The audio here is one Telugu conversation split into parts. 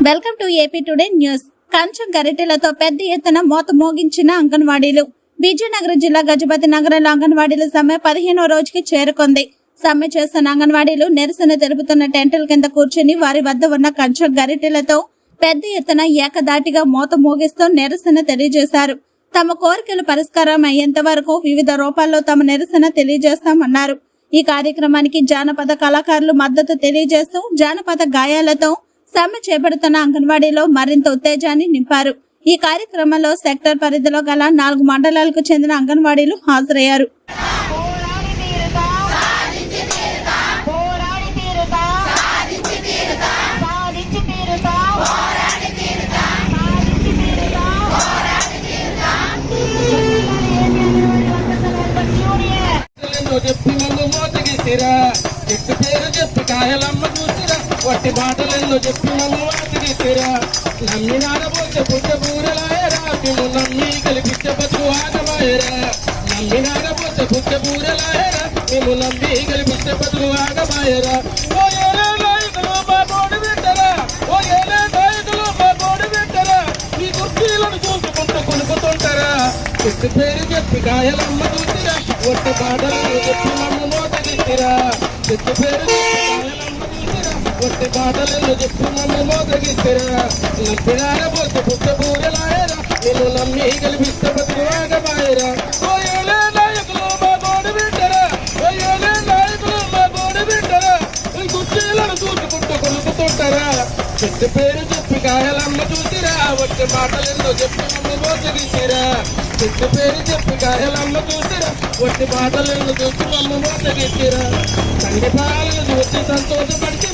Welcome to AP today news. కంచం గరిటెలతో పెద్ద ఎత్తున మోత మోగించిన అంగన్వాడీలు. విజయనగరం జిల్లా గజపతి నగరంలో అంగన్వాడీల సమ్మె 15వ రోజుకి చేరుకుంది. సమ్మె చేస్తున్న అంగన్వాడీలు నిరసన తెలుపుతున్న టెంటుల కింద కూర్చుని వారి వద్ద ఉన్న కంచం గరిటెలతో పెద్ద ఎత్తున ఏకదాటిగా మోత మోగిస్తూ నిరసన తెలియజేశారు. తమ కోరికలు పరిష్కారం అయ్యేంత వరకు వివిధ రూపాల్లో తమ నిరసన తెలియజేస్తామన్నారు. ఈ కార్యక్రమానికి జానపద కళాకారులు మద్దతు తెలియజేస్తూ జానపద గాయాలతో సమ్మె చేపడుతున్న అంగన్వాడీలో మరింత ఉత్తేజాన్ని నింపారు. ఈ కార్యక్రమంలో సెక్టర్ పరిధిలో గల 4 మండలాలకు చెందిన అంగన్వాడీలు హాజరయ్యారు. వట్టి మాటలెన్నో చెప్పి నన్ను వాటికిరా నమ్మినాడబోతే పుట్ట బూరలాయరా మేము నమ్మి గెలిపించే బతుకు ఆగమాయరా నమ్మినాడబోతే పుట్ట బూరలాయరా మేము నమ్మి గెలిపించే బతుకు ఆగమాయరా ఓ ఏలే నాయకులు మా తోడు పెట్టరా ఓ ఏలే నాయకులు మా తోడు పెట్టరా ఈ కుర్చీలను చూసుకుంటూ కొనుక్కుతుంటారా చెట్టు పేరు చెప్పి కాయలమ్మ చూసిరా ఒట్టి మాటలను చెప్పి నన్ను మోతగిరా చెట్టు పేరు ఒట్టి మాటలను చెప్పి నన్ను మోతగిరా నమ్మినాడబోతే పుట్ట బూరలాయరా నేను నమ్మి గెలిపిస్తే బతుకు ఆగమాయరా ఓ ఏలే నాయకులు మా తోడు పెట్టరా ఓ ఏలే నాయకులు మా తోడు పెట్టరా ఈ కుర్చీలను చూసుకుంటూ కొనుక్కుతుంటారా చెట్టు పేరు చెప్పి కాయలమ్మ చూసిరా ఒట్టి మాటలెన్నో చెప్పి నన్ను మోతగిరా చెట్టు పేరు చెప్పి కాయలమ్మ చూసిరా ఒట్టి మాటలను చూసి నన్ను మోతగిరా సంగ పాలను చూసి సంతోషపడితే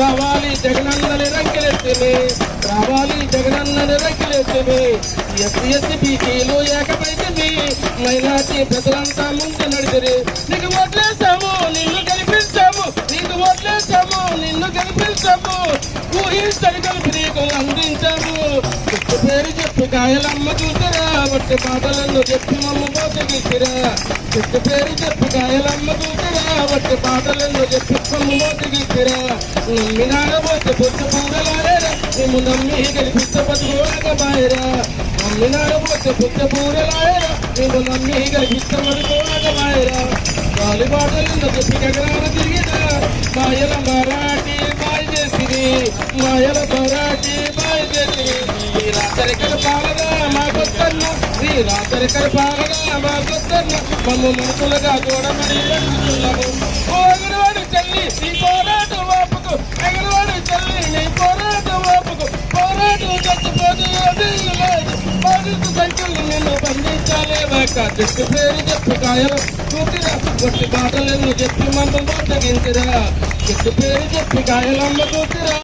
రావాలి జగనన్నని రంకెలెత్తిని రావాలి జగనన్నని రంకెలెత్తిని ఎస్సీ బీసీలు ఏకమైతే మైనార్టీ ప్రజలంతా ముందు నడిచిరి నీకు ఓట్లేసాము నిన్ను గెలిపించాము నీకు ఓట్లేసాము నిన్ను గెలిపించాము ఊహించని కలిపి నీకు అందించాము చెట్టు పేరు చెప్పి కాయలమ్మ చూసిరా ఒట్టి మాటలను చెప్పి మమ్మ మోతగిచ్చిరా చెట్టు పేరు చెప్పి కాయలమ్మ చూసిరా ఒట్టి మాటలను చెప్పి మమ్మ మోతగిచ్చిరా నమ్మినాడబోతే పుట్ట బూరలాయరా మేము నమ్మి గెలిపించే బతుకు ఆగమాయరా నమ్మినాడబోతే పుట్ట బూరలాయరా మేము నమ్మి గెలిపించే బతుకు ఆగమాయరా గాలి బాటలను చెప్పి గగనాన తిరిగినా మాయల మరాఠీ మాయ చేసిరి మాయల మరాఠీ మాయ చేసిరి ఈ రాత్రికల పాలన మాకొద్దన్న ఈ రాత్రికల పాలన మాకొద్దన్న మమ్మ మనుషులుగా చూడమని అడుగుతున్నాము ఓ ఎగరవాడి చెల్లి ఈ పోరాటం వాపుకు ఎగరవాడి చెల్లి నీ పోరాటం వాపుకు పోరాటం చచ్చిపోతే లేదు బాధిత సంఖ్యలు నిన్ను బంధించాలే వాక చెట్టు పేరు చెప్పి కాయలు చూసిరా ఒట్టి బాటలను చెప్పి మమ్మ మోతగించిరా చెట్టు పేరు చెప్పి కాయలమ్మ చూసిరా